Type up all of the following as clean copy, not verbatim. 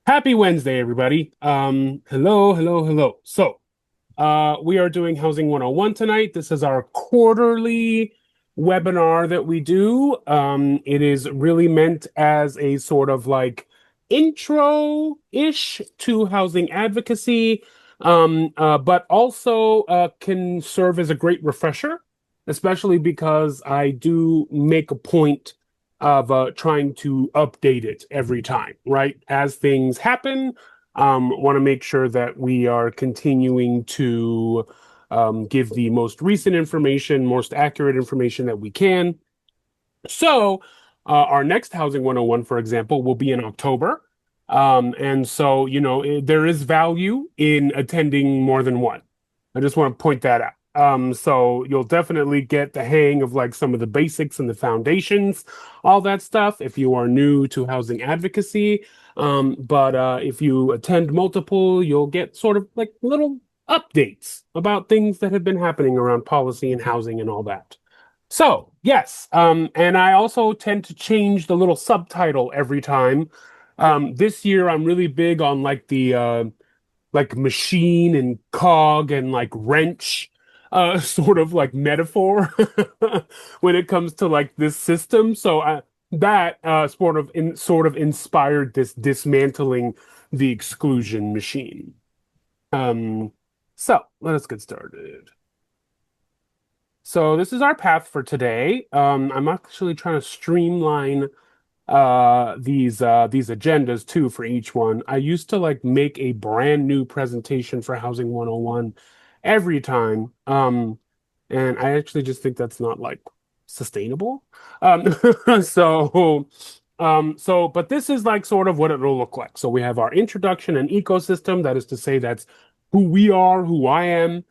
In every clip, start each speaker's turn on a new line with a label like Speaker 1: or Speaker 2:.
Speaker 1: Happy Wednesday, everybody. Hello. We are doing Housing 101 tonight. This is our quarterly webinar that we do. It is really meant as a sort of like intro-ish to housing advocacy, but also can serve as a great refresher, especially because I do make a point of trying to update it every time, right? As things happen, want to make sure that we are continuing to give the most recent information, most accurate information that we can. So, our next Housing 101, for example, will be in October. And so, there is value in attending more than one. I just want to point that out. So you'll definitely get the hang of like some of the basics and the foundations, all that stuff if you are new to housing advocacy. But if you attend multiple, you'll get sort of like little updates about things that have been happening around policy and housing and all that. So, yes, and I also tend to change the little subtitle every time. This year I'm really big on like the like machine and cog and like wrench sort of like metaphor when it comes to like this system. So that sort of inspired this dismantling the exclusion machine. So let us get started. So this is our path for today. I'm actually trying to streamline these agendas too for each one. I used to like make a brand new presentation for Housing 101 every time. And I actually just think that's not like sustainable. Um so but this is like sort of what it'll look like. So we have our introduction and ecosystem, that is to say that's who we are, who I am.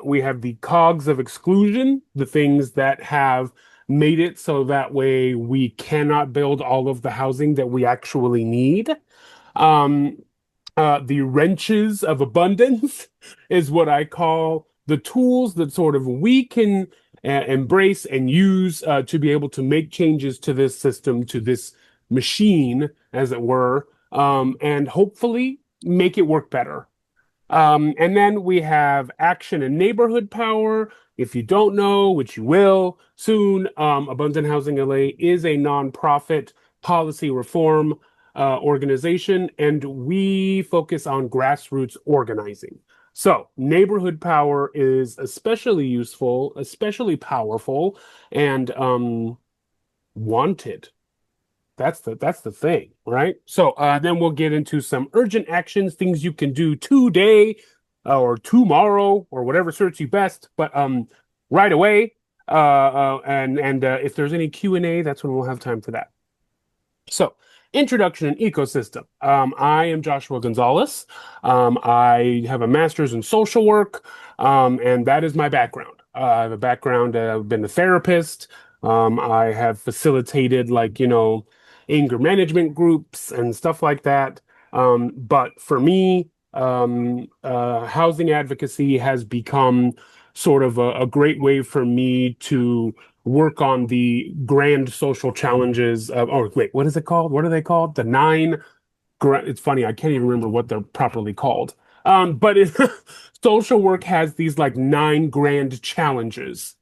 Speaker 1: We have the cogs of exclusion, the things that have made it so that way we cannot build all of the housing that we actually need. Um, the wrenches of abundance is what I call the tools that sort of we can embrace and use to be able to make changes to this system, to this machine, as it were, and hopefully make it work better. And then we have action and neighborhood power. If you don't know, which you will soon, Abundant Housing LA is a nonprofit policy reform organization, and we focus on grassroots organizing. So, neighborhood power is especially useful, especially powerful, and wanted. That's the thing, right? So then we'll get into some urgent actions, things you can do today or tomorrow or whatever suits you best, but right away. And if there's any Q&A, that's when we'll have time for that. So, introduction and ecosystem. I am Joshua Gonzales. I have a master's in social work, and that is my background. I have a background, I've been a therapist. I have facilitated, like, anger management groups and stuff like that. But for me, housing advocacy has become sort of a great way for me to work on the grand social challenges of, oh, wait, what is it called? What are they called? The nine, it's funny, I can't even remember what they're properly called. But social work has these like nine grand challenges.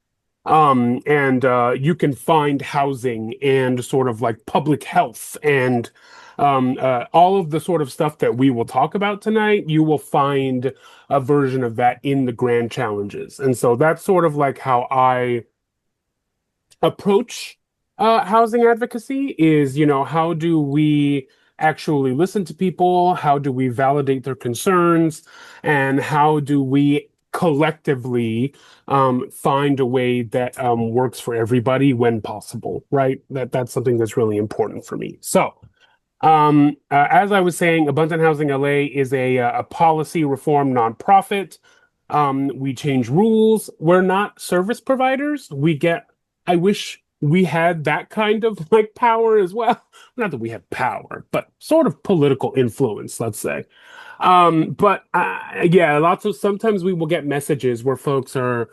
Speaker 1: And you can find housing and sort of like public health and all of the sort of stuff that we will talk about tonight. You will find a version of that in the grand challenges. And so that's sort of like how I approach housing advocacy is, how do we actually listen to people? How do we validate their concerns? And how do we collectively find a way that works for everybody when possible, right? That's something that's really important for me. So, as I was saying, Abundant Housing LA is a policy reform nonprofit. We change rules. We're not service providers. I wish we had that kind of like power as well. Not that we have power, but sort of political influence, let's say. But yeah, sometimes we will get messages where folks are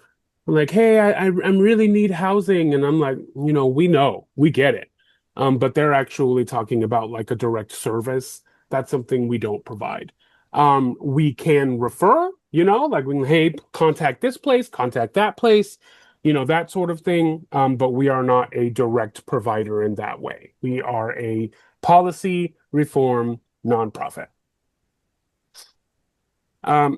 Speaker 1: like, "Hey, I really need housing," and I'm like, we know, we get it. But they're actually talking about like a direct service. That's something we don't provide. We can refer, like we can, hey, contact this place, contact that place, that sort of thing. But we are not a direct provider in that way. We are a policy reform nonprofit.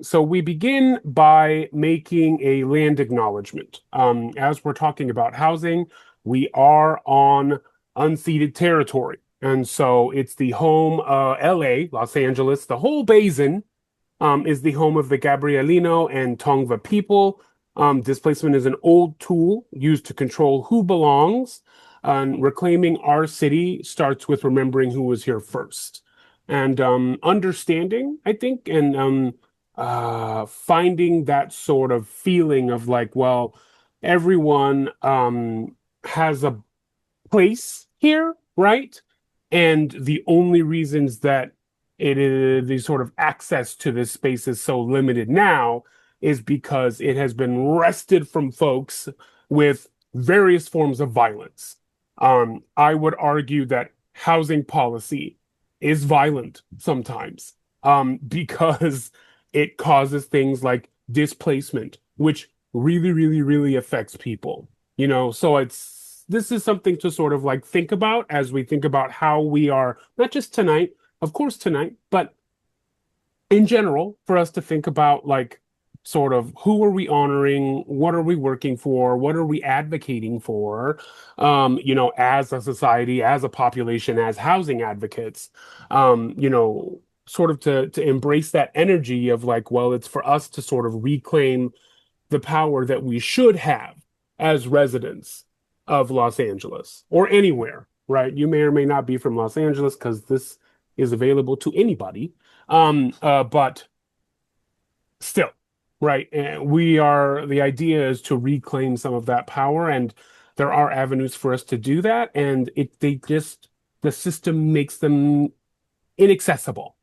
Speaker 1: So we begin by making a land acknowledgement. As we're talking about housing, we are on unceded territory. And so it's the home, LA, Los Angeles, the whole basin is the home of the Gabrielino and Tongva people. Displacement is an old tool used to control who belongs. And reclaiming our city starts with remembering who was here first. And understanding, I think, and finding that sort of feeling of like, well, everyone has a place here, right? And the only reasons that it is the sort of access to this space is so limited now is because it has been wrested from folks with various forms of violence. I would argue that housing policy is violent sometimes because it causes things like displacement, which really, really, really affects people. So this is something to sort of like think about as we think about how we are, not just tonight, of course tonight, but in general, for us to think about like sort of who are we honoring, what are we working for, what are we advocating for, as a society, as a population, as housing advocates, sort of to embrace that energy of like, well, it's for us to sort of reclaim the power that we should have as residents of Los Angeles or anywhere, right? You may or may not be from Los Angeles because this is available to anybody. But still, right? And the idea is to reclaim some of that power, and there are avenues for us to do that. And the system makes them inaccessible.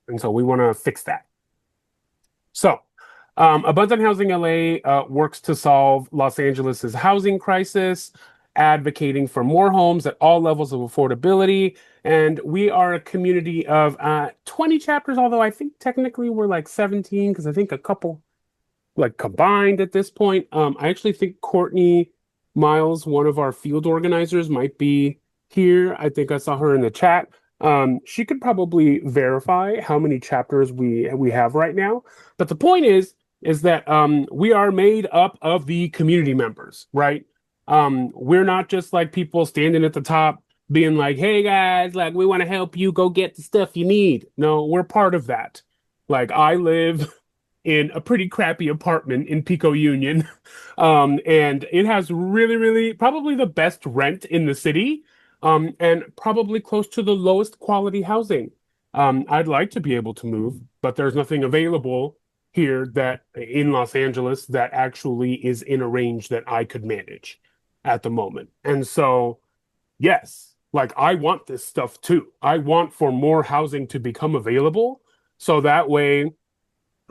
Speaker 1: And so we want to fix that. So, Abundant Housing LA works to solve Los Angeles's housing crisis, advocating for more homes at all levels of affordability. And we are a community of 20 chapters, although I think technically we're like 17 because I think a couple like combined at this point. I actually think Courtney Miles, one of our field organizers, might be here. I think I saw her in the chat. She could probably verify how many chapters we have right now. But the point is that we are made up of the community members, right? We're not just like people standing at the top being like, hey guys, like we want to help you go get the stuff you need. No, we're part of that. Like I live in a pretty crappy apartment in Pico Union. And it has really, really probably the best rent in the city, and probably close to the lowest quality housing. I'd like to be able to move, but there's nothing available here that in Los Angeles that actually is in a range that I could manage at the moment. And so, yes, like I want this stuff too. I want for more housing to become available so that way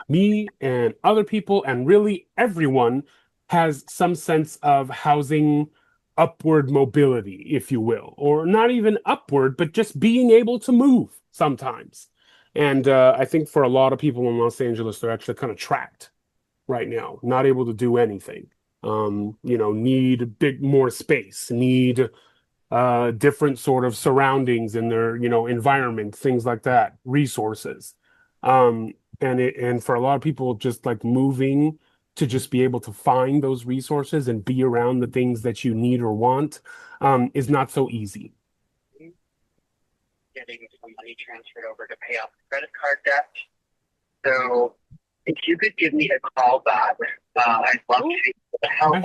Speaker 1: me and other people and really everyone has some sense of housing upward mobility, if you will, or not even upward, but just being able to move sometimes. And I think for a lot of people in Los Angeles, they're actually kind of trapped right now, not able to do anything. Need more space, need different sort of surroundings in their, environment, things like that, resources. And for a lot of people, just like moving to just be able to find those resources and be around the things that you need or want is not so easy.
Speaker 2: Getting some money transferred over to pay off credit card debt. So if you could give me a call back, I'd love to help.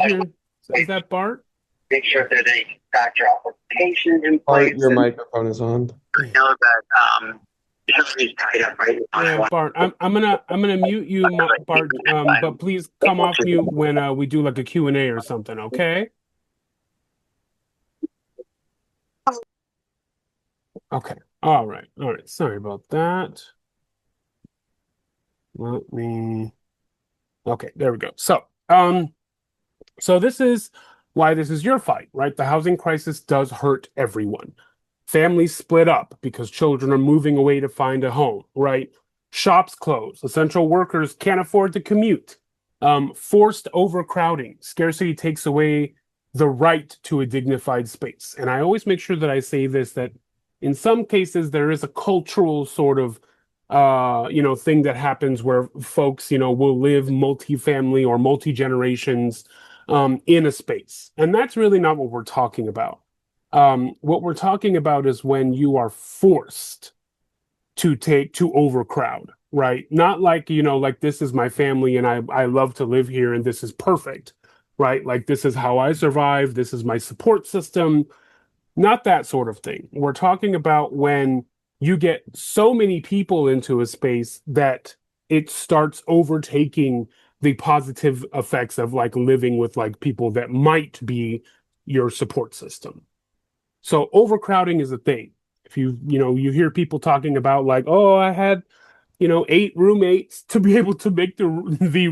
Speaker 1: Is that Bart?
Speaker 2: Make sure if there's any factor application in place.
Speaker 3: Bart, your microphone is on.
Speaker 2: I know that everything's tied up right now.
Speaker 1: Yeah, Bart, I'm gonna mute you, Bart, but please come off mute when we do like a Q&A or something, okay? Okay. All right. Sorry about that. Okay, there we go. So this is why this is your fight, right? The housing crisis does hurt everyone. Families split up because children are moving away to find a home, right? Shops close. Essential workers can't afford to commute. Forced overcrowding. Scarcity takes away the right to a dignified space. And I always make sure that I say this, that in some cases there is a cultural sort of thing that happens where folks, will live multi-family or multi-generations in a space. And that's really not what we're talking about. What we're talking about is when you are forced to overcrowd, right? Not like, like this is my family and I love to live here and this is perfect, right? Like this is how I survive, this is my support system, not that sort of thing. We're talking about when you get so many people into a space that it starts overtaking the positive effects of like living with like people that might be your support system. So overcrowding is a thing. If you hear people talking about like, oh, I had, 8 roommates to be able to make the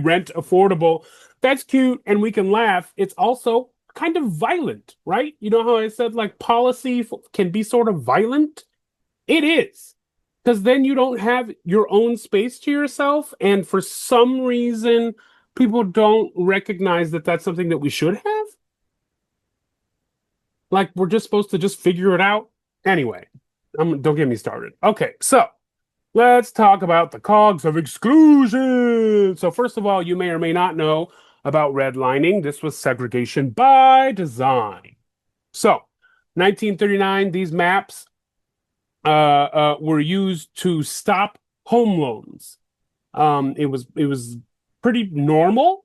Speaker 1: rent affordable. That's cute and we can laugh. It's also kind of violent, right? You know how I said like policy can be sort of violent? It is. Because then you don't have your own space to yourself. And for some reason, people don't recognize that that's something that we should have. Like we're just supposed to just figure it out. Anyway, don't get me started. Okay, so let's talk about the cogs of exclusion. So first of all, you may or may not know about redlining. This was segregation by design. So 1939, these maps were used to stop home loans. It was pretty normal,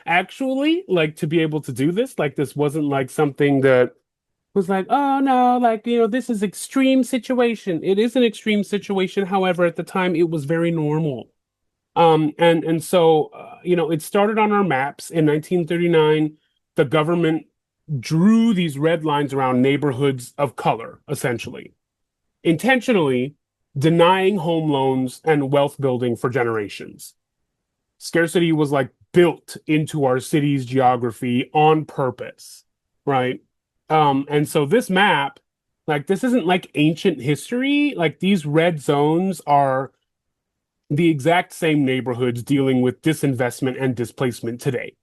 Speaker 1: actually, like to be able to do this. Like this wasn't like something that was like, oh no, like this is extreme situation. It is an extreme situation. However, at the time, it was very normal. And so it started on our maps in 1939. The government drew these red lines around neighborhoods of color, essentially intentionally denying home loans and wealth building for generations. Scarcity was like built into our city's geography on purpose, right? And so this map, like this isn't like ancient history. Like these red zones are the exact same neighborhoods dealing with disinvestment and displacement today,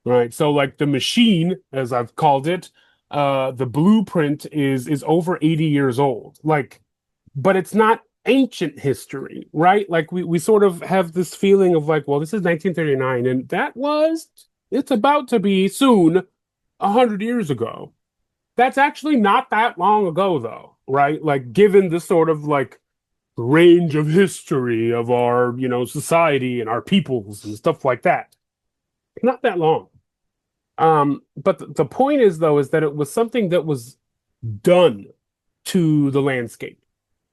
Speaker 1: right? So like the machine, as I've called it, the blueprint is over 80 years old. Like, but it's not ancient history, right? Like we sort of have this feeling of like, well, this is 1939, and it's about to be soon 100 years ago. That's actually not that long ago, though, right? Like, given the sort of like range of history of our, society and our peoples and stuff like that, not that long. But the point is, though, is that it was something that was done to the landscape,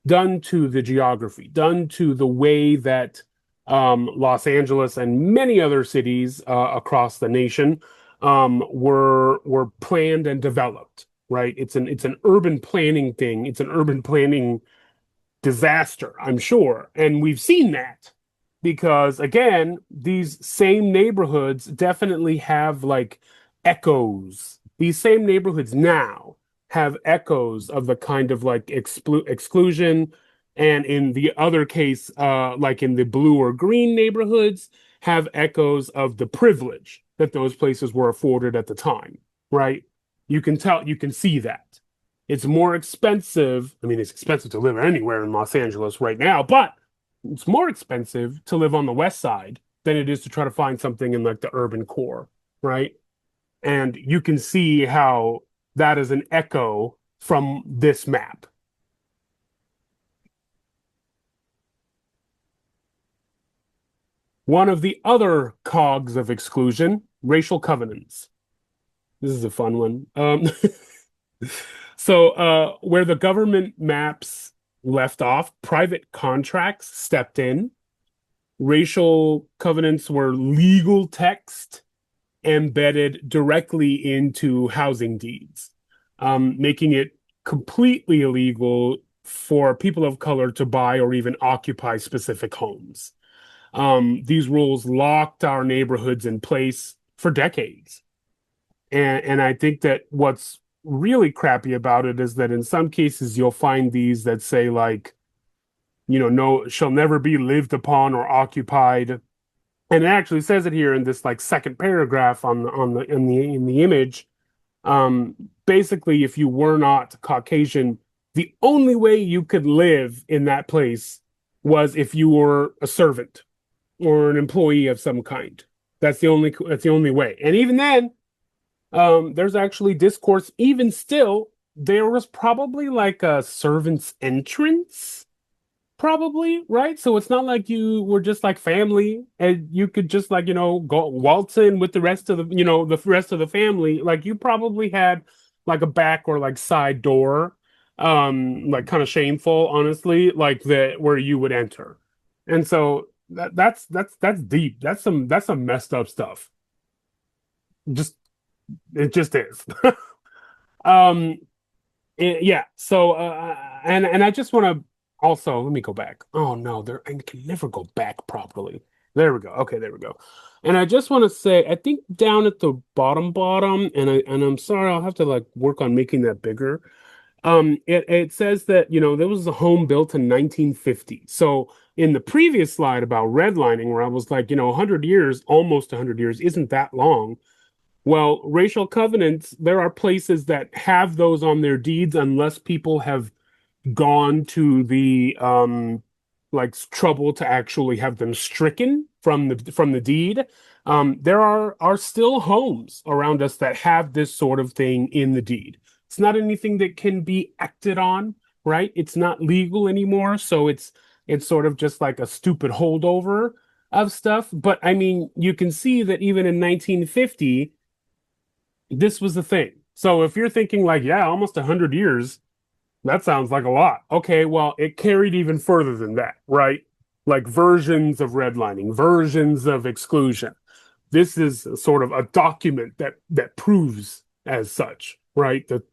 Speaker 1: done to the geography, done to the way that Los Angeles and many other cities across the nation were planned and developed. Right? It's an urban planning thing. It's an urban planning disaster, I'm sure, and we've seen that because again, these same neighborhoods definitely have like echoes. These same neighborhoods now have echoes of the kind of like exclusion, and in the other case, like in the blue or green neighborhoods, have echoes of the privilege that those places were afforded at the time, right? You can see that. It's more expensive. I mean, it's expensive to live anywhere in Los Angeles right now, but it's more expensive to live on the west side than it is to try to find something in like the urban core, right? And you can see how that is an echo from this map. One of the other cogs of exclusion, racial covenants. This is a fun one. So, where the government maps left off, private contracts stepped in. Racial covenants were legal text embedded directly into housing deeds, making it completely illegal for people of color to buy or even occupy specific homes. These rules locked our neighborhoods in place for decades. And I think that what's really crappy about it is that in some cases you'll find these that say like, no, shall never be lived upon or occupied. And it actually says it here in this like second paragraph in the image. Um, Basically, if you were not Caucasian, the only way you could live in that place was if you were a servant or an employee of some kind. That's the only way. And even then, there's actually discourse. Even still, there was probably like a servant's entrance, probably, right? So it's not like you were just like family and you could just like, go waltz in with the rest of the family. Like you probably had like a back or like side door, like kind of shameful, honestly, like that where you would enter. And so that's deep. That's some messed up stuff. Just it just is. Um yeah. So, and I just want to also let me go back. Oh no, I can never go back properly. There we go. Okay, there we go. And I just want to say, I think down at the bottom, and I'm sorry, I'll have to like work on making that bigger. It says that there was a home built in 1950. So in the previous slide about redlining, where I was like, 100 years, almost 100 years, isn't that long. Well, racial covenants, there are places that have those on their deeds unless people have gone to the like trouble to actually have them stricken from the deed. There are still homes around us that have this sort of thing in the deed. It's not anything that can be acted on, right? It's not legal anymore, so it's sort of just like a stupid holdover of stuff. But I mean, you can see that even in 1950 this was the thing. So if you're thinking like, yeah, almost 100 years, that sounds like a lot. Okay, well, it carried even further than that, right? Like versions of redlining, versions of exclusion. This is sort of a document that proves as such, right? That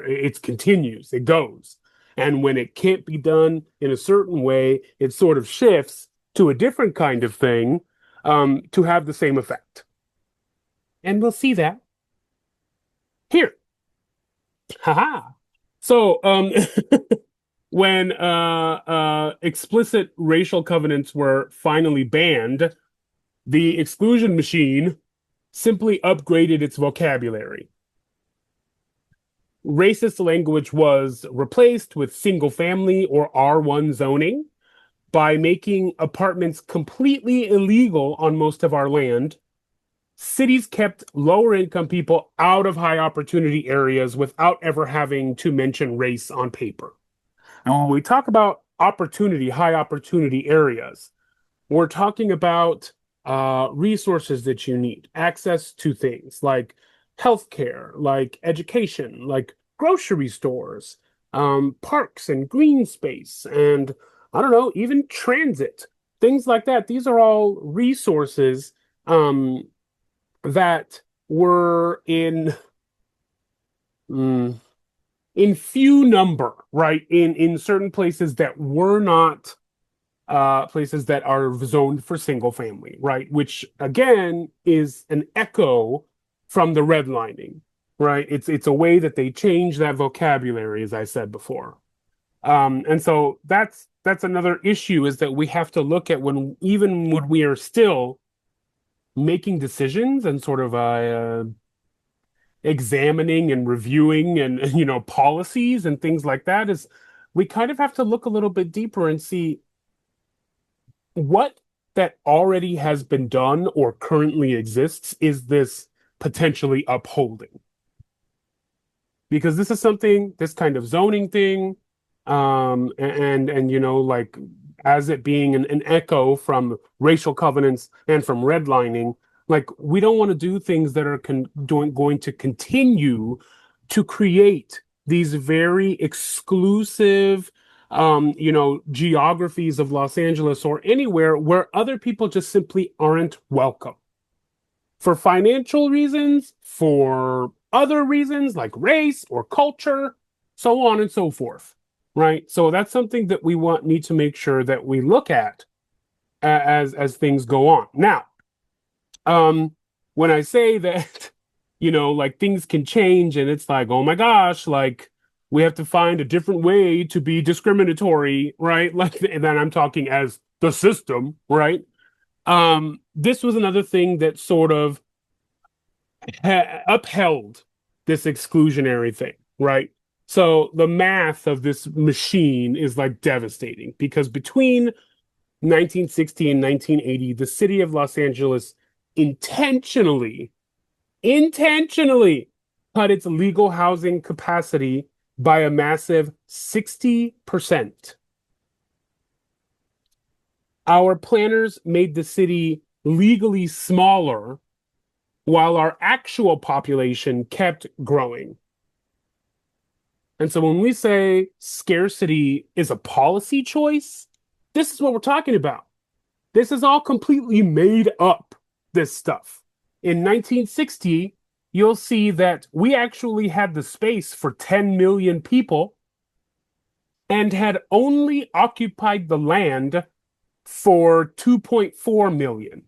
Speaker 1: it continues, it goes. And when it can't be done in a certain way, it sort of shifts to a different kind of thing to have the same effect. And we'll see that here. Haha. So, when explicit racial covenants were finally banned, the exclusion machine simply upgraded its vocabulary. Racist language was replaced with single family or R1 zoning by making apartments completely illegal on most of our land. Cities kept lower income people out of high opportunity areas without ever having to mention race on paper. And when we talk about opportunity, high opportunity areas, we're talking about resources that you need, access to things like healthcare, like education, like grocery stores, parks and green space, and I don't know, even transit, things like that. These are all resources that were mm, in few number, right? In certain places that were not places that are zoned for single family, right? Which again is an echo from the redlining, right? It's a way that they change that vocabulary, as I said before. And so that's another issue is that we have to look at even when we are still making decisions and sort of examining and reviewing and policies and things like that is we kind of have to look a little bit deeper and see what that already has been done or currently exists is this potentially upholding, because this kind of zoning thing, and like as it being an echo from racial covenants and from redlining, like we don't want to do things that are going to continue to create these very exclusive geographies of Los Angeles or anywhere where other people just simply aren't welcome for financial reasons, for other reasons like race or culture, so on and so forth. Right. So that's something that we need to make sure that we look at as things go on. Now, when I say that like things can change and it's like, oh my gosh, like we have to find a different way to be discriminatory, right? Like, and then I'm talking as the system, right? This was another thing that sort of upheld this exclusionary thing, right? So the math of this machine is like devastating because between 1960 and 1980, the city of Los Angeles intentionally, intentionally cut its legal housing capacity by a massive 60%. Our planners made the city legally smaller while our actual population kept growing. And so when we say scarcity is a policy choice, this is what we're talking about. This is all completely made up, this stuff. In 1960, you'll see that we actually had the space for 10 million people and had only occupied the land for 2.4 million.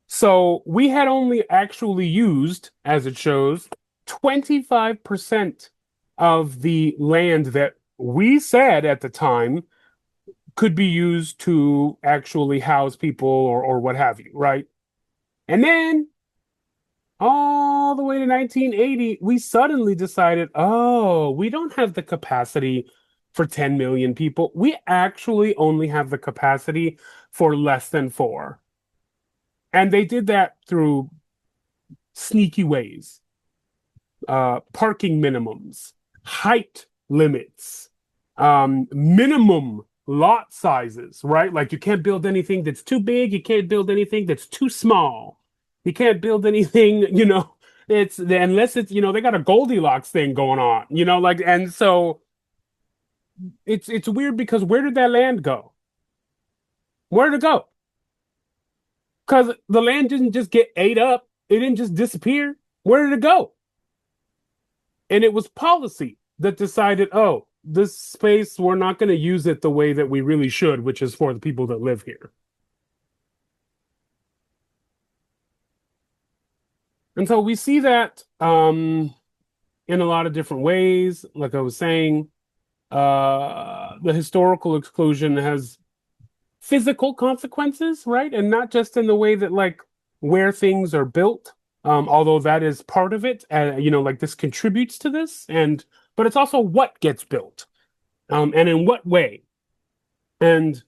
Speaker 1: So we had only actually used, as it shows, 25% of the land that we said at the time could be used to actually house people or what have you, right? And then all the way to 1980, we suddenly decided, oh, we don't have the capacity for 10 million people. We actually only have the capacity for less than 4. And they did that through sneaky ways, parking minimums, height limits, minimum lot sizes, right? Like you can't build anything that's too big, you can't build anything that's too small. You can't build anything, it's unless it's, they got a Goldilocks thing going on, like, and so it's weird because where did that land go? Where did it go? Because the land didn't just get ate up, it didn't just disappear. Where did it go? And it was policy that decided, oh, this space, we're not going to use it the way that we really should, which is for the people that live here. And so we see that in a lot of different ways. Like I was saying, the historical exclusion has physical consequences, right? And not just in the way that like where things are built, although that is part of it. Like this contributes to this, but it's also what gets built, and in what way. And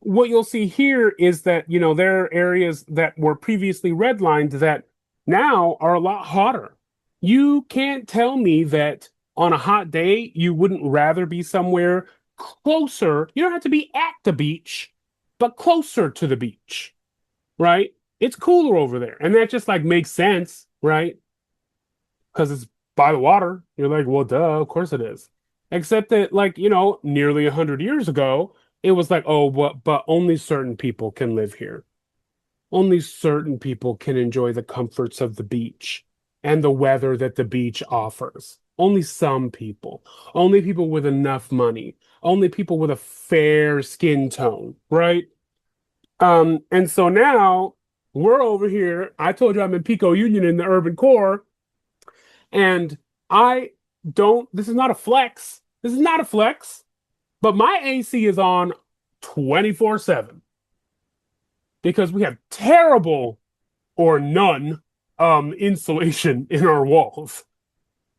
Speaker 1: what you'll see here is that there are areas that were previously redlined that now are a lot hotter. You can't tell me that on a hot day you wouldn't rather be somewhere closer. You don't have to be at the beach, but closer to the beach, right? It's cooler over there, and that just like makes sense, right? Because it's by the water. You're like, well, duh, of course it is. Except that, like, nearly 100 years ago, it was like, oh, but only certain people can live here. Only certain people can enjoy the comforts of the beach and the weather that the beach offers. Only some people. Only people with enough money. Only people with a fair skin tone, right? And so now we're over here. I told you I'm in Pico Union in the urban core, and I don't, this is not a flex. This is not a flex, but my AC is on 24/7 because we have terrible or none insulation in our walls.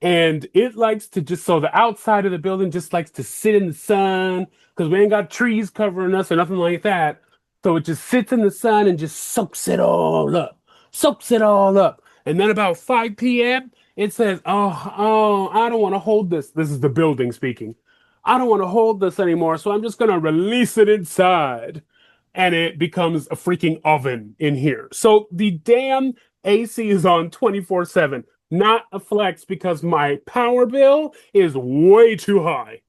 Speaker 1: And it likes to just, so the outside of the building just likes to sit in the sun because we ain't got trees covering us or nothing like that. So it just sits in the sun and just soaks it all up, soaks it all up. And then about 5 p.m., it says, oh, I don't want to hold this. This is the building speaking. I don't want to hold this anymore. So I'm just going to release it inside. And it becomes a freaking oven in here. So the damn AC is on 24/7. Not a flex because my power bill is way too high.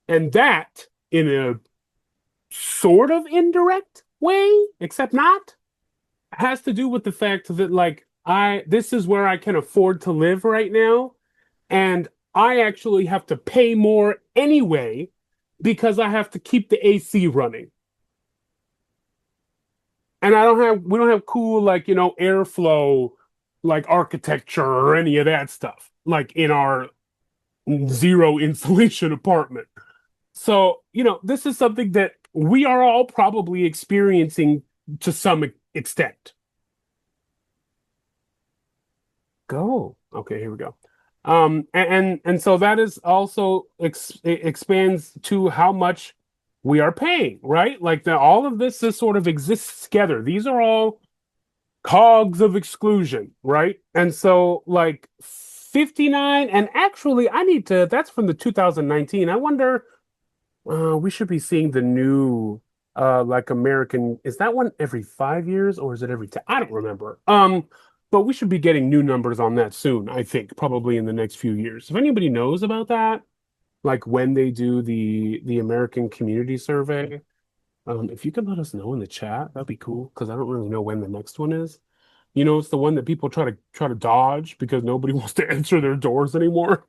Speaker 1: And that, in a sort of indirect way, except not, has to do with the fact that like this is where I can afford to live right now, and I actually have to pay more anyway because I have to keep the AC running. And we don't have cool like airflow like architecture or any of that stuff, like in our zero insulation apartment. So, this is something that we are all probably experiencing to some extent. Go. Okay, here we go. And so that is also expands to how much we are paying, right? Like all of this is sort of exists together. These are all Cogs of Exclusion, right? And so like 59, and actually I need to, that's from the 2019. I wonder, we should be seeing the new like American, is that one every 5 years or is it every 10? I don't remember. But we should be getting new numbers on that soon, I think, probably in the next few years. If anybody knows about that, like when they do the American Community Survey, if you could let us know in the chat, that'd be cool because I don't really know when the next one is. It's the one that people try to dodge because nobody wants to answer their doors anymore,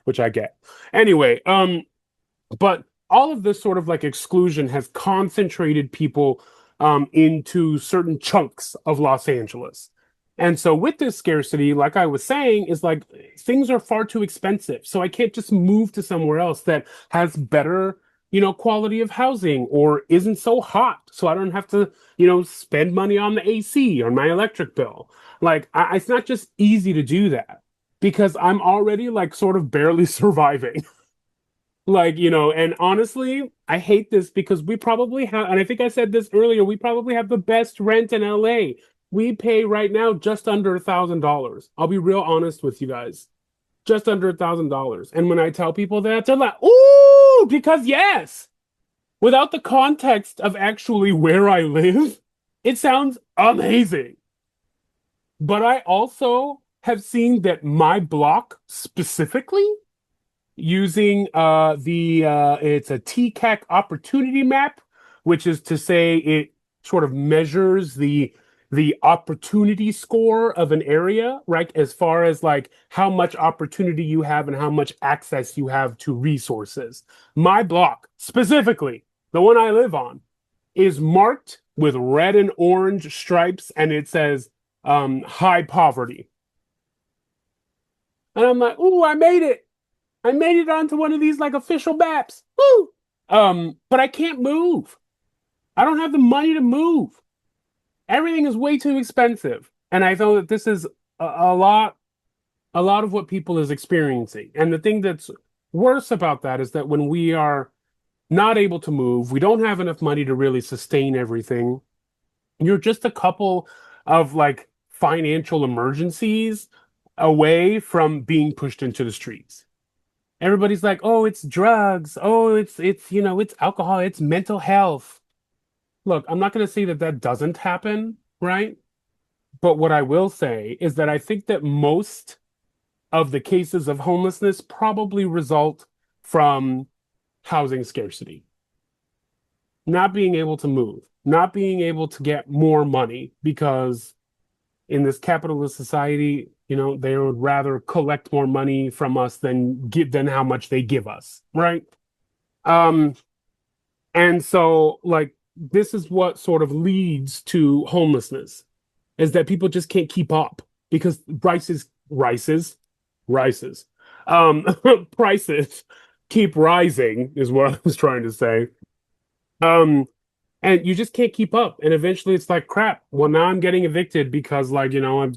Speaker 1: which I get. Anyway, but all of this sort of like exclusion has concentrated people into certain chunks of Los Angeles. And so with this scarcity, like I was saying, is like things are far too expensive. So I can't just move to somewhere else that has better, quality of housing or isn't so hot. So I don't have to, spend money on the AC or my electric bill. Like it's not just easy to do that because I'm already like sort of barely surviving. Like, and honestly, I hate this because we probably have, and I think I said this earlier, we probably have the best rent in LA. We pay right now just under $1,000. I'll be real honest with you guys. Just under $1,000. And when I tell people that, they're like, ooh, because yes, without the context of actually where I live, it sounds amazing. But I also have seen that my block specifically using the it's a TCAC opportunity map, which is to say it sort of measures the opportunity score of an area, right? As far as like how much opportunity you have and how much access you have to resources. My block, specifically, the one I live on, is marked with red and orange stripes, and it says high poverty. And I'm like, ooh, I made it. I made it onto one of these like official maps. Woo! But I can't move. I don't have the money to move. Everything is way too expensive. And I know that this is a lot of what people is experiencing. And the thing that's worse about that is that when we are not able to move, we don't have enough money to really sustain everything. You're just a couple of like financial emergencies away from being pushed into the streets. Everybody's like, oh, it's drugs. Oh, it's alcohol. It's mental health. Look, I'm not going to say that that doesn't happen, right? But what I will say is that I think that most of the cases of homelessness probably result from housing scarcity, not being able to move, not being able to get more money because in this capitalist society, they would rather collect more money from us than how much they give us, right? Um, and so like this is what sort of leads to homelessness is that people just can't keep up because rises, um, prices keep rising is what I was trying to say. Um, and you just can't keep up. And eventually it's like, crap. Well, now I'm getting evicted because like, I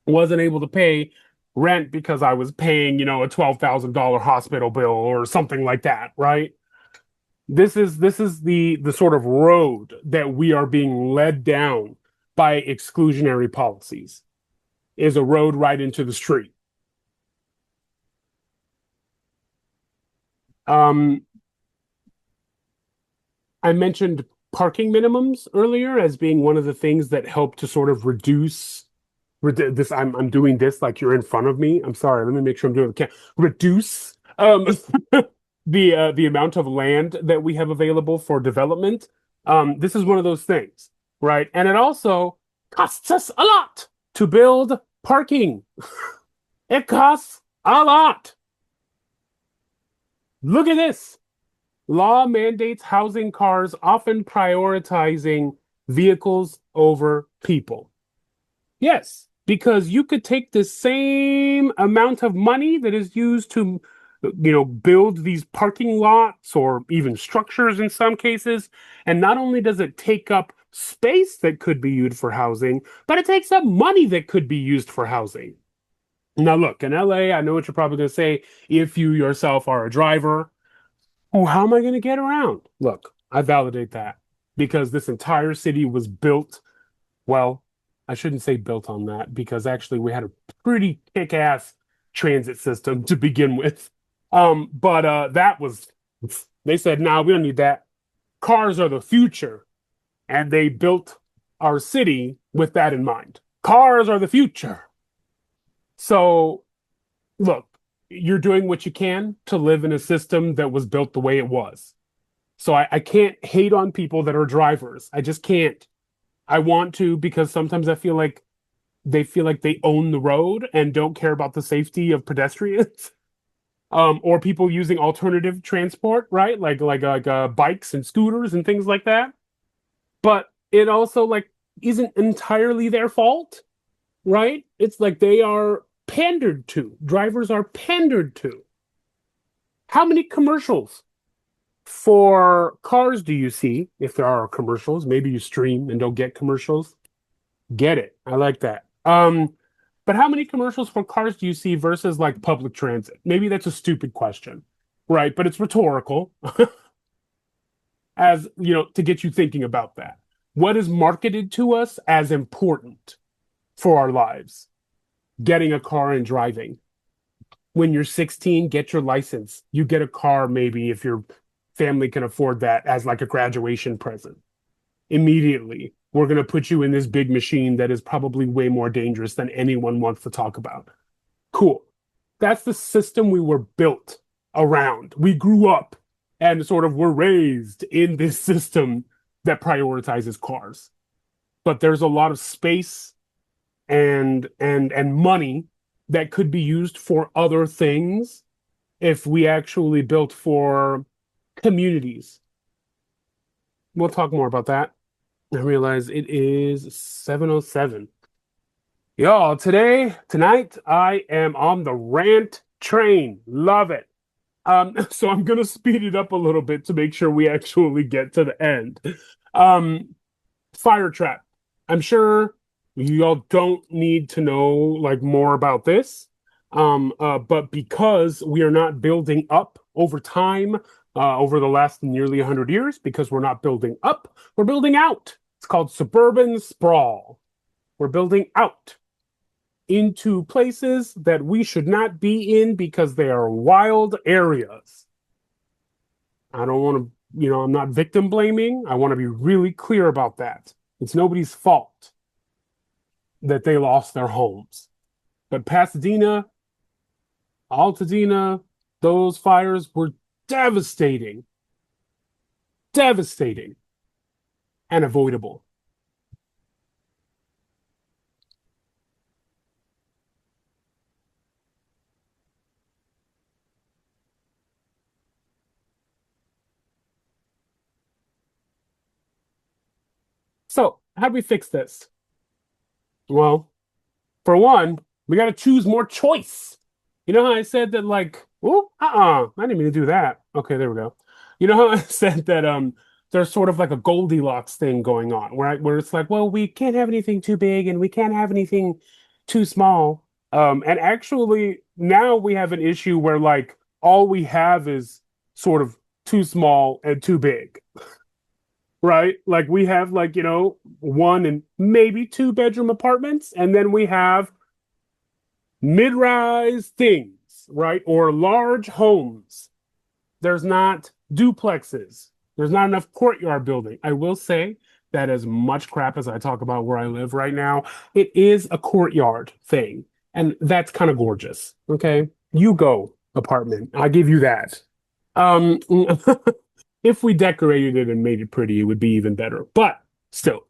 Speaker 1: wasn't able to pay rent because I was paying, a $12,000 hospital bill or something like that, right? This is the sort of road that we are being led down by exclusionary policies is a road right into the street. Um, I mentioned parking minimums earlier as being one of the things that help to sort of this. I'm doing this like you're in front of me. I'm sorry. Let me make sure I'm doing it. Reduce the amount of land that we have available for development. This is one of those things, right? And it also costs us a lot to build parking. It costs a lot. Look at this. Law mandates housing cars, often prioritizing vehicles over people. Yes, because you could take the same amount of money that is used to, build these parking lots or even structures in some cases, and not only does it take up space that could be used for housing, but it takes up money that could be used for housing. Now, look, in LA, I know what you're probably going to say. If you yourself are a driver, oh, how am I going to get around? Look, I validate that because this entire city was built. Well, I shouldn't say built on that because actually we had a pretty kick-ass transit system to begin with. But that was, they said, nah, we don't need that. Cars are the future. And they built our city with that in mind. Cars are the future. So, look, you're doing what you can to live in a system that was built the way it was. So I can't hate on people that are drivers. I just can't. I want to because sometimes I feel like they own the road and don't care about the safety of pedestrians. Or people using alternative transport, right? Like bikes and scooters and things like that. But it also like isn't entirely their fault, right? It's like they are pandered to. Drivers are pandered to. How many commercials for cars do you see? If there are commercials, maybe you stream and don't get commercials. Get it. I like that. But how many commercials for cars do you see versus like public transit? Maybe that's a stupid question, right? But it's rhetorical, as you know, to get you thinking about that. What is marketed to us as important for our lives? Getting a car and driving. When you're 16, get your license. You get a car, maybe if your family can afford that, as like a graduation present. Immediately, we're going to put you in this big machine that is probably way more dangerous than anyone wants to talk about. Cool. That's the system we were built around. We grew up and sort of were raised in this system that prioritizes cars. But there's a lot of space and money that could be used for other things if we actually built for communities. We'll talk more about that. I realize it is 7:07. Y'all, tonight, I am on the rant train. Love it. So I'm gonna speed it up a little bit to make sure we actually get to the end. Fire trap. I'm sure y'all don't need to know like more about this. But because we are not building up over time, over the last nearly 100 years, because we're not building up, we're building out. It's called suburban sprawl. We're building out into places that we should not be in because they are wild areas. I don't want to, I'm not victim blaming. I want to be really clear about that. It's nobody's fault that they lost their homes. But Pasadena, Altadena, those fires were devastating, devastating, and avoidable. So, how do we fix this? Well, for one, we got to choose more choice. You know how I said that, like, oh, I didn't mean to do that. Okay, there we go. You know how I said that there's sort of like a Goldilocks thing going on where it's like, well, we can't have anything too big and we can't have anything too small. And actually now we have an issue where like all we have is sort of too small and too big. Right? Like we have like, one and maybe two bedroom apartments, and then we have mid-rise things, right? Or large homes. There's not duplexes. There's not enough courtyard building. I will say that as much crap as I talk about where I live right now, it is a courtyard thing. And that's kind of gorgeous. Okay. You go, apartment. I give you that. Um, if we decorated it and made it pretty, it would be even better. But still.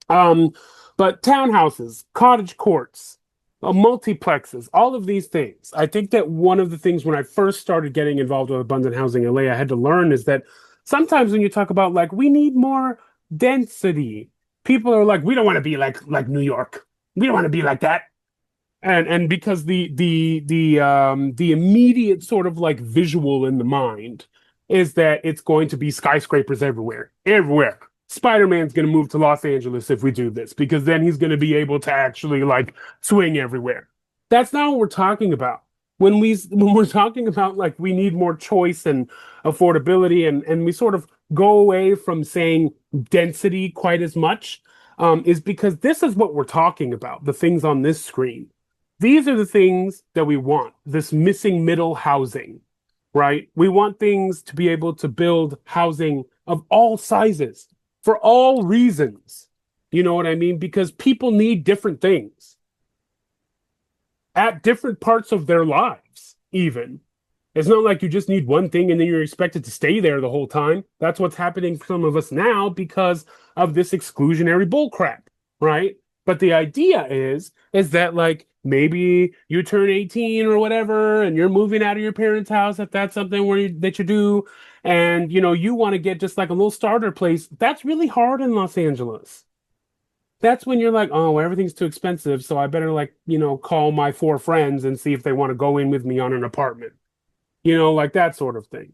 Speaker 1: But townhouses, cottage courts, multiplexes, all of these things. I think that one of the things when I first started getting involved with abundant housing in LA, I had to learn is that sometimes when you talk about like we need more density, people are like, we don't want to be like New York. We don't want to be like that. And because the immediate sort of like visual in the mind is that it's going to be skyscrapers everywhere, everywhere. Spider-Man's going to move to Los Angeles if we do this because then he's going to be able to actually like swing everywhere. That's not what we're talking about. When we're talking about like we need more choice and affordability and we sort of go away from saying density quite as much, is because this is what we're talking about, the things on this screen. These are the things that we want, this missing middle housing, right? We want things to be able to build housing of all sizes for all reasons. You know what I mean? Because people need different things at different parts of their lives, even. It's not like you just need one thing and then you're expected to stay there the whole time. That's what's happening for some of us now because of this exclusionary bullcrap, right? But the idea is that like maybe you turn 18 or whatever and you're moving out of your parents' house if that's something that you do, and you want to get just like a little starter place. That's really hard in Los Angeles. That's when you're like, oh, well, everything's too expensive, so I better like, call my four friends and see if they want to go in with me on an apartment. Like that sort of thing.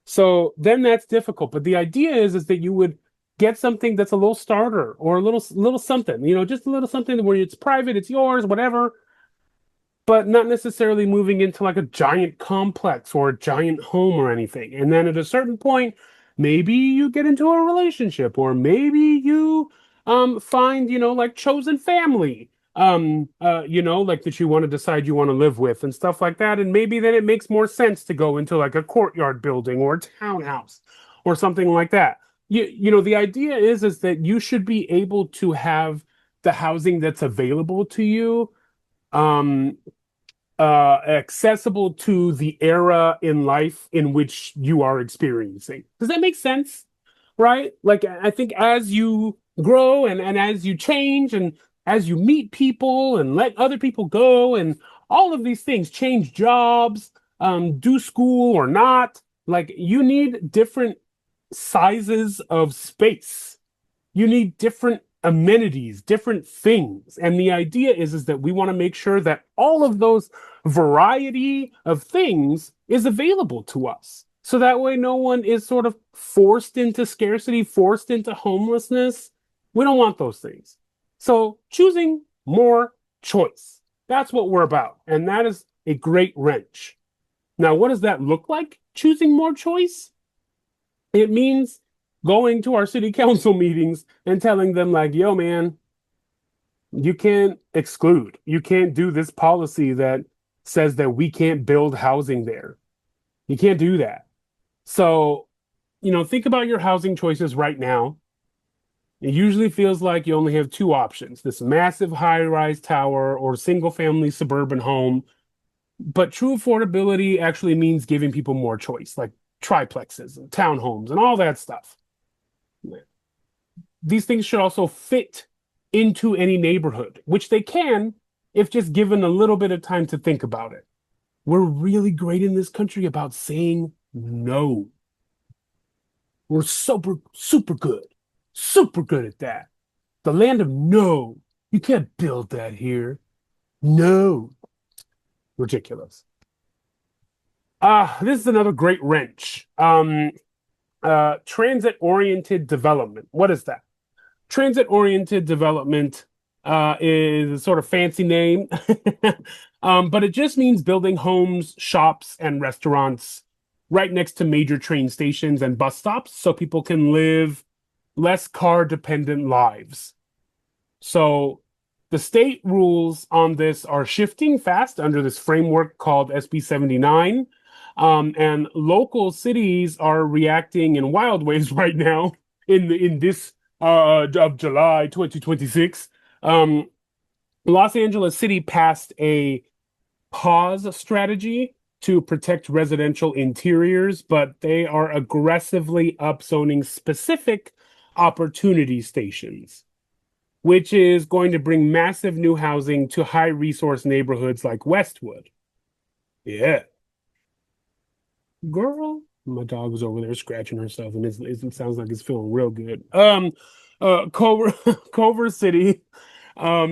Speaker 1: So then that's difficult. But the idea is that you would get something that's a little starter or a little something, just a little something where it's private, it's yours, whatever, but not necessarily moving into like a giant complex or a giant home or anything. And then at a certain point, maybe you get into a relationship, or maybe you find, like chosen family, like that you want to decide you want to live with and stuff like that. And maybe then it makes more sense to go into like a courtyard building or a townhouse or something like that. The idea is that you should be able to have the housing that's available to you um accessible to the era in life in which you are experiencing. Does that make sense? Right? Like, I think as you grow and as you change and as you meet people and let other people go and all of these things, change jobs, do school or not, like you need different sizes of space. You need different amenities, different things. And the idea is that we want to make sure that all of those variety of things is available to us. So that way no one is sort of forced into scarcity, forced into homelessness. We don't want those things. So choosing more choice. That's what we're about. And that is a great wrench. Now, what does that look like? Choosing more choice? It means going to our city council meetings and telling them like, yo, man, you can't exclude. You can't do this policy that says that we can't build housing there. You can't do that. So, think about your housing choices right now. It usually feels like you only have two options, this massive high-rise tower or single-family suburban home. But true affordability actually means giving people more choice, like triplexes and townhomes and all that stuff. These things should also fit into any neighborhood, which they can if just given a little bit of time to think about it. We're really great in this country about saying no. We're super good at that. The land of no. You can't build that here. No. Ridiculous. This is another great wrench. Transit-oriented development. What is that? Transit-oriented development is a sort of fancy name, but it just means building homes, shops, and restaurants right next to major train stations and bus stops so people can live less car-dependent lives. So the state rules on this are shifting fast under this framework called SB 79. And local cities are reacting in wild ways right now in this of July 2026. Los Angeles City passed a pause strategy to protect residential interiors, but they are aggressively upzoning specific opportunity stations, which is going to bring massive new housing to high resource neighborhoods like Westwood. Yeah. Girl, my dog was over there scratching herself, and it sounds like it's feeling real good. Culver, Culver City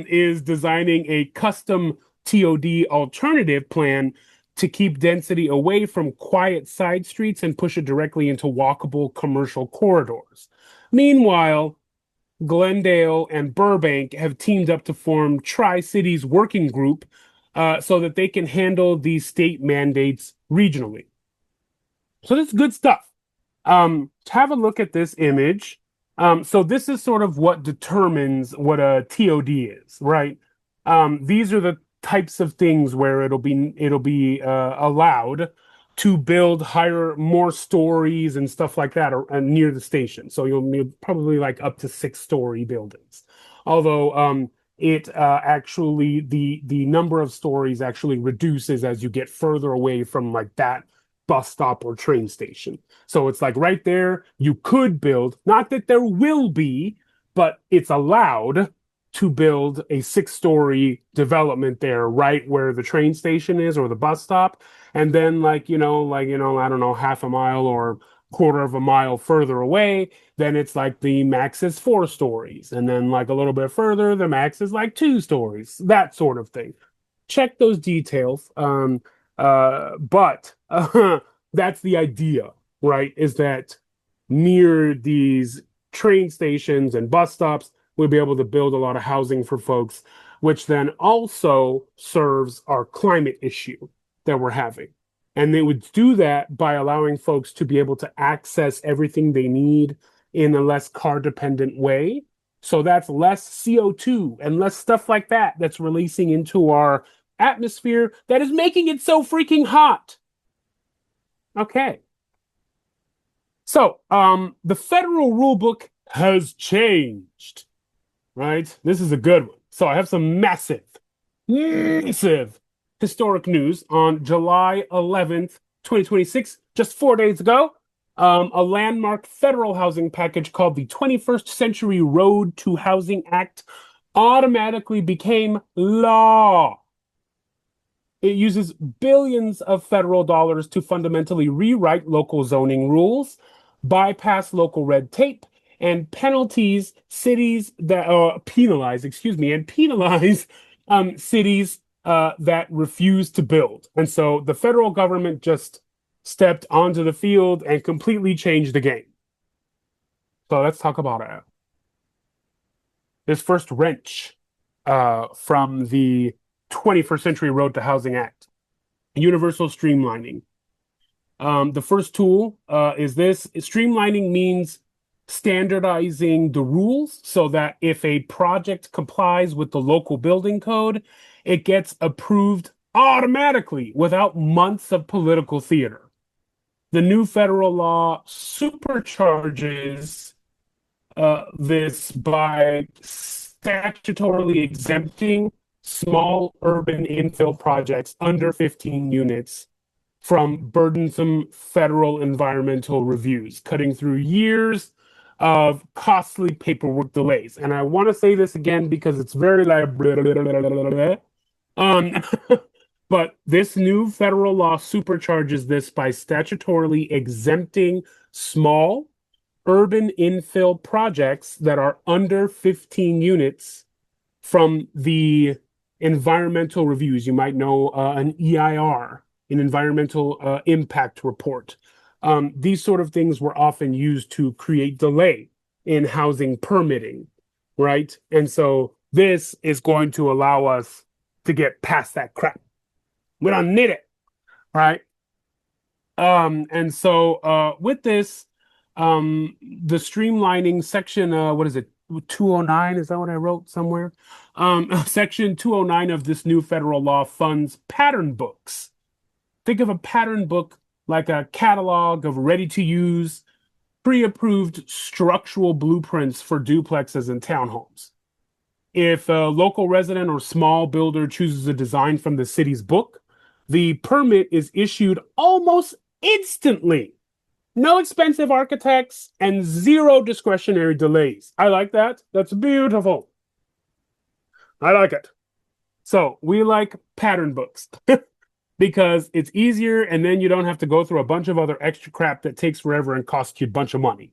Speaker 1: is designing a custom TOD alternative plan to keep density away from quiet side streets and push it directly into walkable commercial corridors. Meanwhile, Glendale and Burbank have teamed up to form Tri-Cities Working Group so that they can handle these state mandates regionally. So that's good stuff. Have a look at this image. So this is sort of what determines what a TOD is, right? These are the types of things where it'll be allowed to build more stories and stuff like that near the station. So you'll need probably like up to 6-story buildings. Although it actually the number of stories actually reduces as you get further away from like that bus stop or train station. So it's like right there, you could build, not that there will be, but it's allowed to build a 6-story development there, right where the train station is or the bus stop. And then I don't know, half a mile or quarter of a mile further away, then it's like the max is 4 stories. And then like a little bit further, the max is like 2 stories, that sort of thing. Check those details. But that's the idea, right? Is that near these train stations and bus stops, we'll be able to build a lot of housing for folks, which then also serves our climate issue that we're having. And they would do that by allowing folks to be able to access everything they need in a less car dependent way. So that's less CO2 and less stuff like that that's releasing into our atmosphere that is making it so freaking hot. Okay. So, the federal rule book has changed, right? This is a good one. So I have some massive historic news on July 11th, 2026, just 4 days ago. A landmark federal housing package called the 21st Century Road to Housing Act automatically became law. It uses billions of federal dollars to fundamentally rewrite local zoning rules, bypass local red tape, and penalize cities that penalize cities that refuse to build. And so the federal government just stepped onto the field and completely changed the game. So let's talk about it. This first wrench from the 21st Century Road to Housing Act, universal streamlining. The first tool is this. Streamlining means standardizing the rules so that if a project complies with the local building code, it gets approved automatically without months of political theater. The new federal law supercharges this by statutorily exempting small urban infill projects under 15 units from burdensome federal environmental reviews, cutting through years of costly paperwork delays. And I want to say this again because it's very like but this new federal law supercharges this by statutorily exempting small urban infill projects that are under 15 units from the environmental reviews. You might know an EIR, an environmental impact report. These sort of things were often used to create delay in housing permitting, right? And so this is going to allow us to get past that crap. We don't need it, right? And so with this, the streamlining section, what is it? 209, is that what I wrote somewhere? Section 209 of this new federal law funds pattern books. Think of a pattern book like a catalog of ready-to-use, pre-approved structural blueprints for duplexes and townhomes. If a local resident or small builder chooses a design from the city's book, the permit is issued almost instantly. No expensive architects and 0 discretionary delays. I like that. That's beautiful. I like it. So we like pattern books because it's easier and then you don't have to go through a bunch of other extra crap that takes forever and costs you a bunch of money.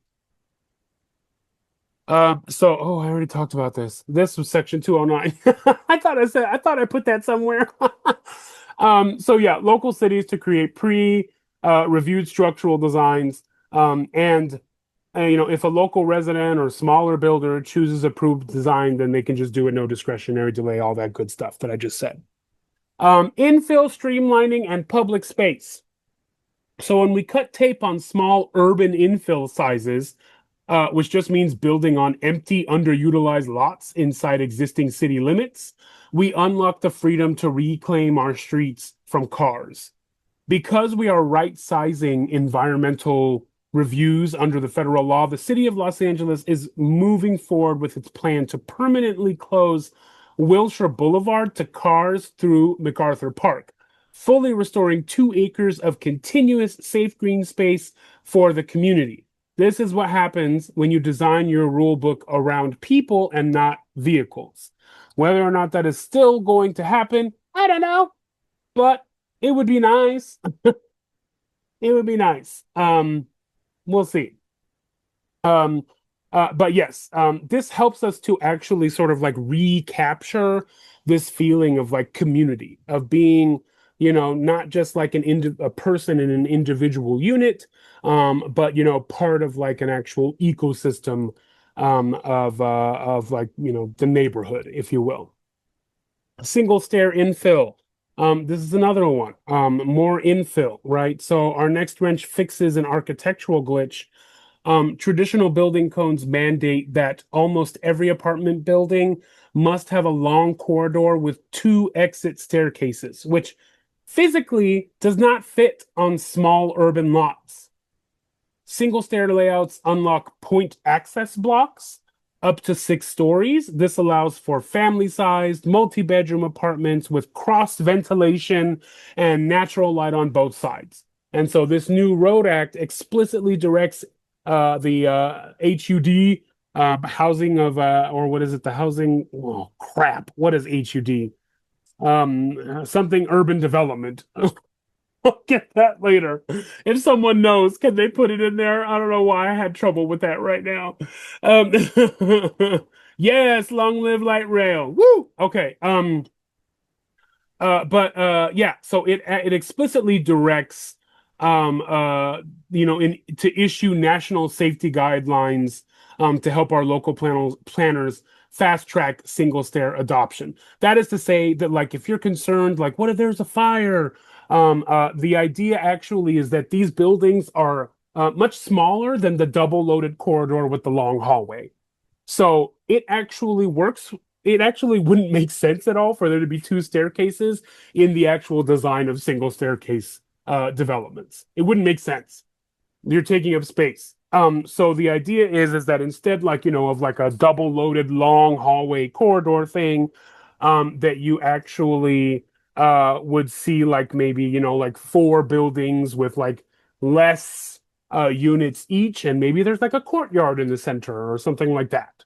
Speaker 1: I already talked about this. This was section 209. I thought I put that somewhere. So yeah, local cities to create reviewed structural designs. And if a local resident or smaller builder chooses approved design, then they can just do it, no discretionary delay, all that good stuff that I just said. Infill, streamlining, and public space. So when we cut tape on small urban infill sizes, which just means building on empty, underutilized lots inside existing city limits, we unlock the freedom to reclaim our streets from cars. Because we are right sizing environmental reviews under the federal law, the city of Los Angeles is moving forward with its plan to permanently close Wilshire Boulevard to cars through MacArthur Park, fully restoring 2 acres of continuous safe green space for the community. This is what happens when you design your rule book around people and not vehicles. Whether or not that is still going to happen, I don't know, but it would be nice. It would be nice. We'll see. Um, but yes, this helps us to actually sort of like recapture this feeling of like community, of being, not just like a person in an individual unit, but part of like an actual ecosystem of like the neighborhood, if you will. Single stair infill. This is another one. More infill, right? So our next wrench fixes an architectural glitch. Traditional building codes mandate that almost every apartment building must have a long corridor with 2 exit staircases, which physically does not fit on small urban lots. Single stair layouts unlock point access blocks up to 6 stories. This allows for family-sized, multi-bedroom apartments with cross ventilation and natural light on both sides. And so this new Road Act explicitly directs the HUD housing of or what is it? The housing? Oh crap! What is HUD? Something urban development. I'll get that later. If someone knows, can they put it in there? I don't know why I had trouble with that right now. Um, yes, long live light rail. Woo! Okay. But yeah, so it explicitly directs in to issue national safety guidelines to help our local planners fast track single stair adoption. That is to say that like if you're concerned, like what if there's a fire? The idea actually is that these buildings are much smaller than the double loaded corridor with the long hallway. So it actually works. It actually wouldn't make sense at all for there to be 2 staircases in the actual design of single staircase developments. It wouldn't make sense. You're taking up space. So the idea is that instead, like, of like a double loaded long hallway corridor thing, that you actually would see like maybe, like 4 buildings with like less units each, and maybe there's like a courtyard in the center or something like that.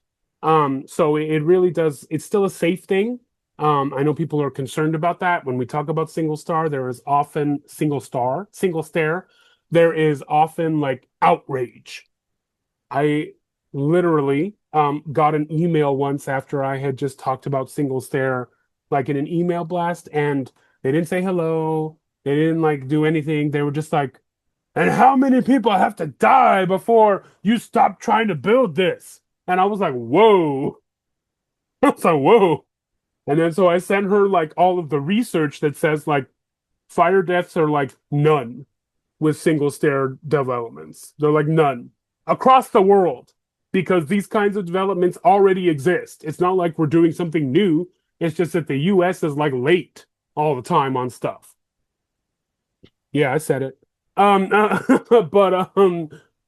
Speaker 1: So it really does, it's still a safe thing. I know people are concerned about that. When we talk about single star, there is often single stair, there is often like outrage. I literally got an email once after I had just talked about single stair, like in an email blast, and they didn't say hello. They didn't like do anything. They were just like, and how many people have to die before you stop trying to build this? And I was like, whoa. I was like, whoa. And then so I sent her like all of the research that says like fire deaths are like none with single stair developments. They're like none across the world because these kinds of developments already exist. It's not like we're doing something new. It's just that the US is like late all the time on stuff. Yeah, I said it. Um,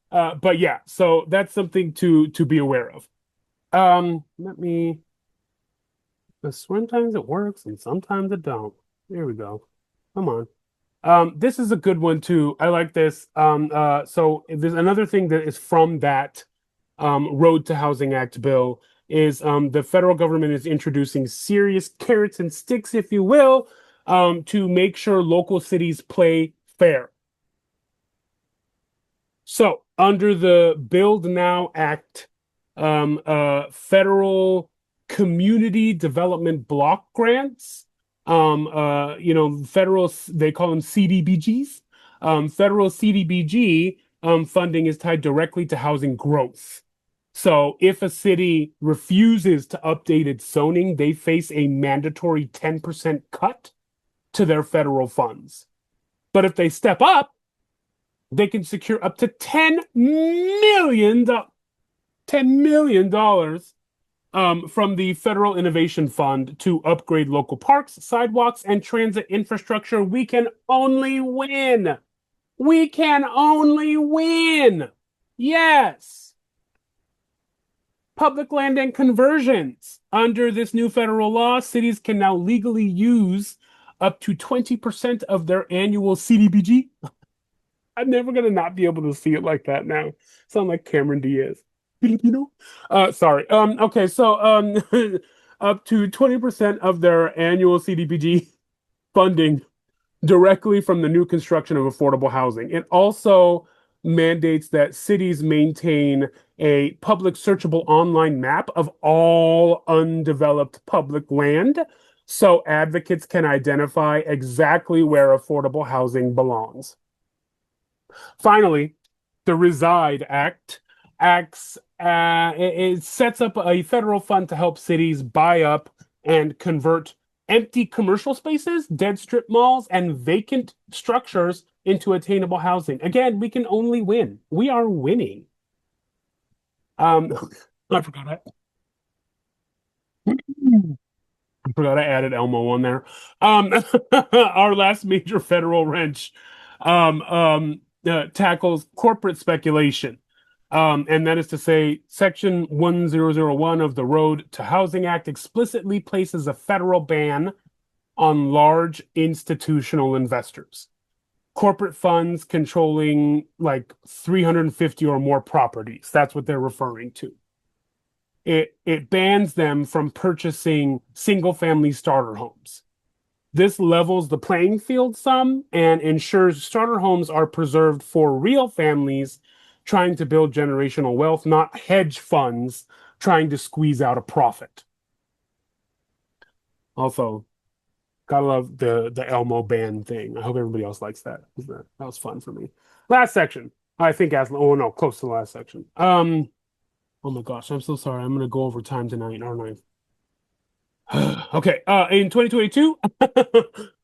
Speaker 1: but yeah, so that's something to be aware of. Let me. Sometimes it works and sometimes it don't. There we go. Come on. This is a good one too. I like this. So there's another thing that is from that Road to Housing Act bill is the federal government is introducing serious carrots and sticks, if you will, to make sure local cities play fair. So under the Build Now Act, federal community development block grants, federal, they call them CDBGs. Federal CDBG funding is tied directly to housing growth. So if a city refuses to update its zoning, they face a mandatory 10% cut to their federal funds. But if they step up, they can secure up to $10 million from the Federal Innovation Fund to upgrade local parks, sidewalks, and transit infrastructure. We can only win. We can only win. Yes. Public land and conversions. Under this new federal law, cities can now legally use up to 20% of their annual CDBG. I'm never going to not be able to see it like that now. Sound like Cameron Diaz. Filipino? Sorry. Okay, so up to 20% of their annual CDBG funding directly from the new construction of affordable housing. It also mandates that cities maintain a public searchable online map of all undeveloped public land so advocates can identify exactly where affordable housing belongs. Finally, the Reside Act it sets up a federal fund to help cities buy up and convert empty commercial spaces, dead strip malls, and vacant structures into attainable housing. Again, we can only win. We are winning. I forgot I added Elmo on there. Our last major federal wrench tackles corporate speculation. And that is to say, Section 1001 of the Road to Housing Act explicitly places a federal ban on large institutional investors. Corporate funds controlling like 350 or more properties. That's what they're referring to. It bans them from purchasing single-family starter homes. This levels the playing field some and ensures starter homes are preserved for real families trying to build generational wealth, not hedge funds trying to squeeze out a profit. Also, gotta love the Elmo band thing. I hope everybody else likes that. That was fun for me. Last section. I think close to the last section. Oh my gosh, I'm so sorry. I'm gonna go over time tonight, aren't I? Okay, in 2022,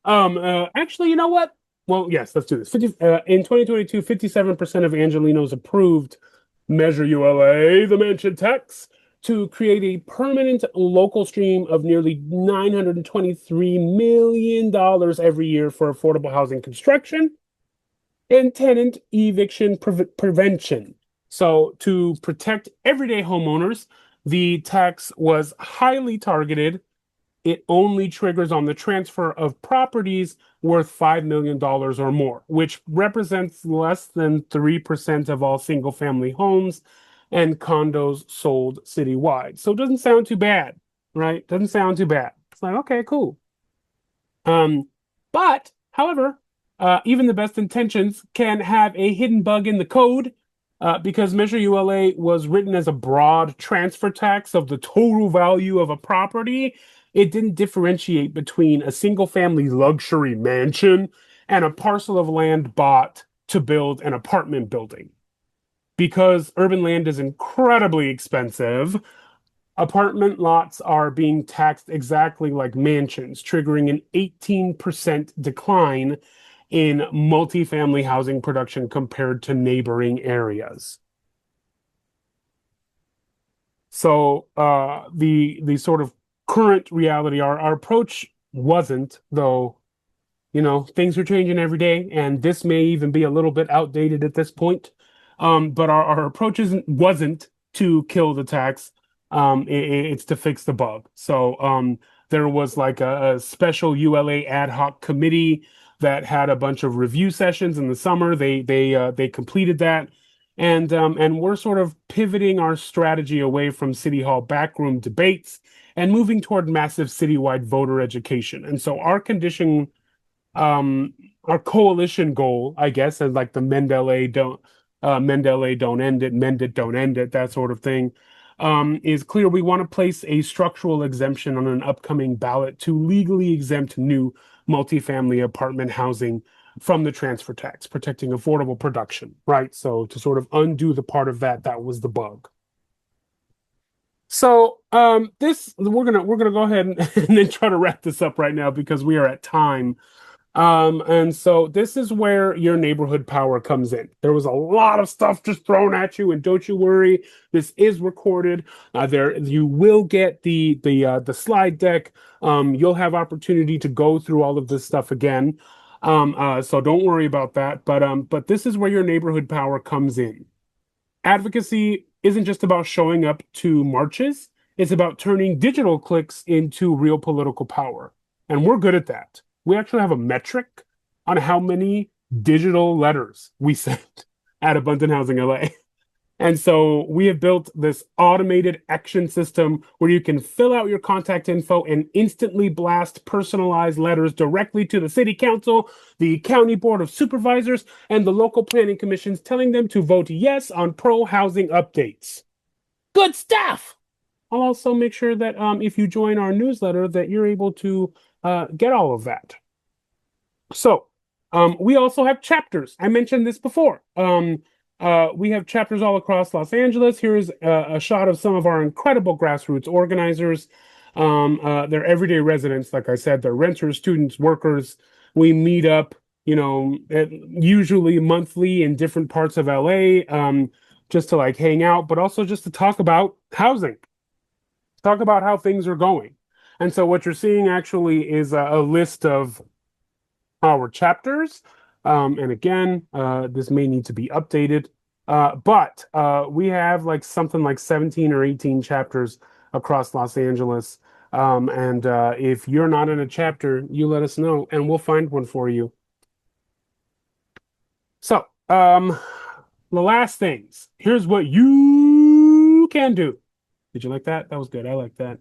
Speaker 1: actually, you know what? Well, yes, let's do this. In 2022, 57% of Angelenos approved Measure ULA, the mansion tax, to create a permanent local stream of nearly $923 million every year for affordable housing construction and tenant eviction prevention. So, to protect everyday homeowners, the tax was highly targeted. It only triggers on the transfer of properties worth $5 million or more, which represents less than 3% of all single-family homes and condos sold citywide. So it doesn't sound too bad, right? Doesn't sound too bad. It's like, okay, cool. But, however, even the best intentions can have a hidden bug in the code because Measure ULA was written as a broad transfer tax of the total value of a property. It didn't differentiate between a single-family luxury mansion and a parcel of land bought to build an apartment building. Because urban land is incredibly expensive, apartment lots are being taxed exactly like mansions, triggering an 18% decline in multifamily housing production compared to neighboring areas. So the sort of current reality, our approach wasn't, though, things are changing every day, and this may even be a little bit outdated at this point. But our approach wasn't to kill the tax. It's to fix the bug. So there was like a special ULA ad hoc committee that had a bunch of review sessions in the summer. They completed that. And we're sort of pivoting our strategy away from City Hall backroom debates and moving toward massive citywide voter education. And so our coalition goal, I guess, is like the Mend LA don't end it, mend it, don't end it, that sort of thing, is clear. We want to place a structural exemption on an upcoming ballot to legally exempt new multifamily apartment housing from the transfer tax, protecting affordable production, right? So to sort of undo the part of that was the bug. So this we're gonna go ahead and then try to wrap this up right now because we are at time. And so this is where your neighborhood power comes in. There was a lot of stuff just thrown at you, and don't you worry, this is recorded. There you will get the slide deck. You'll have opportunity to go through all of this stuff again. So don't worry about that. But this is where your neighborhood power comes in. Advocacy isn't just about showing up to marches, it's about turning digital clicks into real political power. And we're good at that. We actually have a metric on how many digital letters we send at Abundant Housing LA. And so we have built this automated action system where you can fill out your contact info and instantly blast personalized letters directly to the city council, the county board of supervisors, and the local planning commissions, telling them to vote yes on pro-housing updates. Good stuff. I'll also make sure that if you join our newsletter that you're able to get all of that. So we also have chapters. I mentioned this before. We have chapters all across Los Angeles. Here's a shot of some of our incredible grassroots organizers. They're everyday residents, like I said. They're renters, students, workers. We meet up, usually monthly in different parts of LA, just to like hang out, but also just to talk about housing, talk about how things are going. And so what you're seeing actually is a list of our chapters. And again, this may need to be updated, but we have like something like 17 or 18 chapters across Los Angeles. And if you're not in a chapter, you let us know and we'll find one for you. So, the last things. Here's what you can do. Did you like that? That was good. I like that.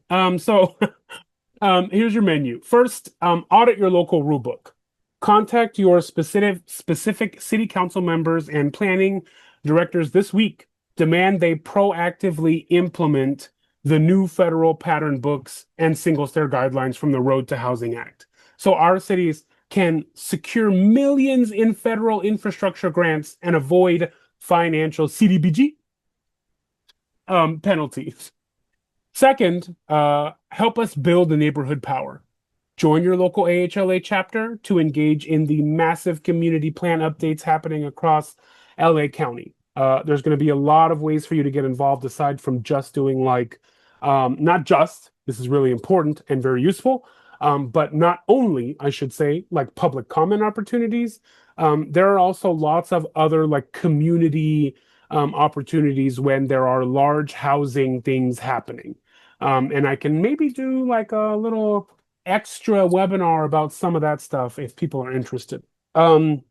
Speaker 1: Here's your menu. First, audit your local rulebook. Contact your specific city council members and planning directors this week. Demand they proactively implement the new federal pattern books and single stair guidelines from the Road to Housing Act. So our cities can secure millions in federal infrastructure grants and avoid financial CDBG penalties. Second, help us build the neighborhood power. Join your local AHLA chapter to engage in the massive community plan updates happening across LA County. There's going to be a lot of ways for you to get involved aside from just doing not just, this is really important and very useful, but not only, I should say, like public comment opportunities. There are also lots of other like community opportunities when there are large housing things happening. And I can maybe do like a little extra webinar about some of that stuff if people are interested. And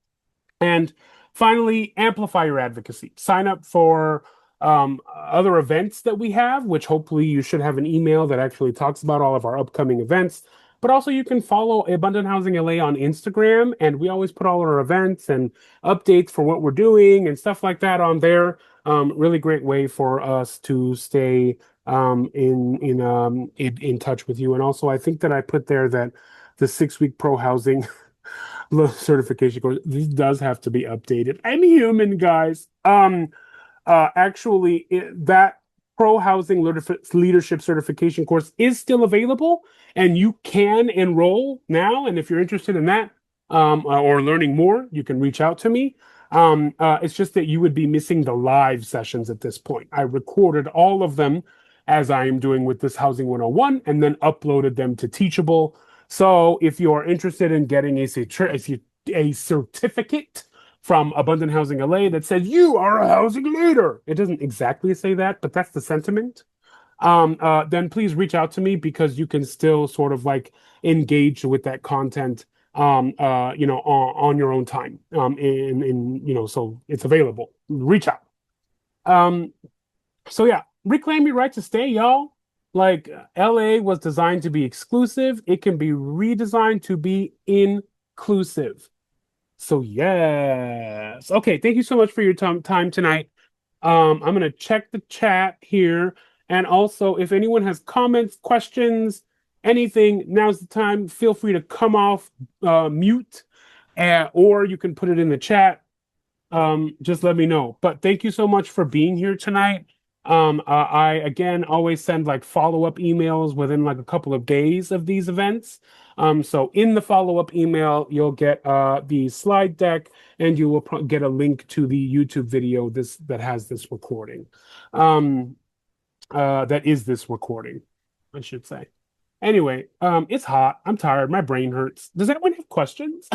Speaker 1: finally, amplify your advocacy. Sign up for other events that we have, which hopefully you should have an email that actually talks about all of our upcoming events. But also you can follow Abundant Housing LA on Instagram, and we always put all our events and updates for what we're doing and stuff like that on there. Really great way for us to stay in touch with you. And also, I think that I put there that the 6-week pro housing certification course, this does have to be updated. I'm human, guys. Actually, that pro housing leadership certification course is still available, and you can enroll now. And if you're interested in that or learning more, you can reach out to me. It's just that you would be missing the live sessions at this point. I recorded all of them as I am doing with this Housing 101 and then uploaded them to Teachable. So if you are interested in getting a certificate from Abundant Housing LA that says you are a housing leader, it doesn't exactly say that, but that's the sentiment. Then please reach out to me because you can still sort of like engage with that content, on your own time. So it's available. Reach out. So yeah, reclaim your right to stay, y'all. Like LA was designed to be exclusive. It can be redesigned to be inclusive. So yes. Okay, thank you so much for your time tonight. I'm gonna check the chat here And also, if anyone has comments, questions, anything, now's the time. Feel free to come off mute, or you can put it in the chat. Just let me know. But thank you so much for being here tonight. I again always send like follow-up emails within like a couple of days of these events. So in the follow-up email, you'll get the slide deck, and you will get a link to the YouTube video that has this recording. That is this recording, I should say. Anyway, it's hot. I'm tired. My brain hurts. Does anyone have questions?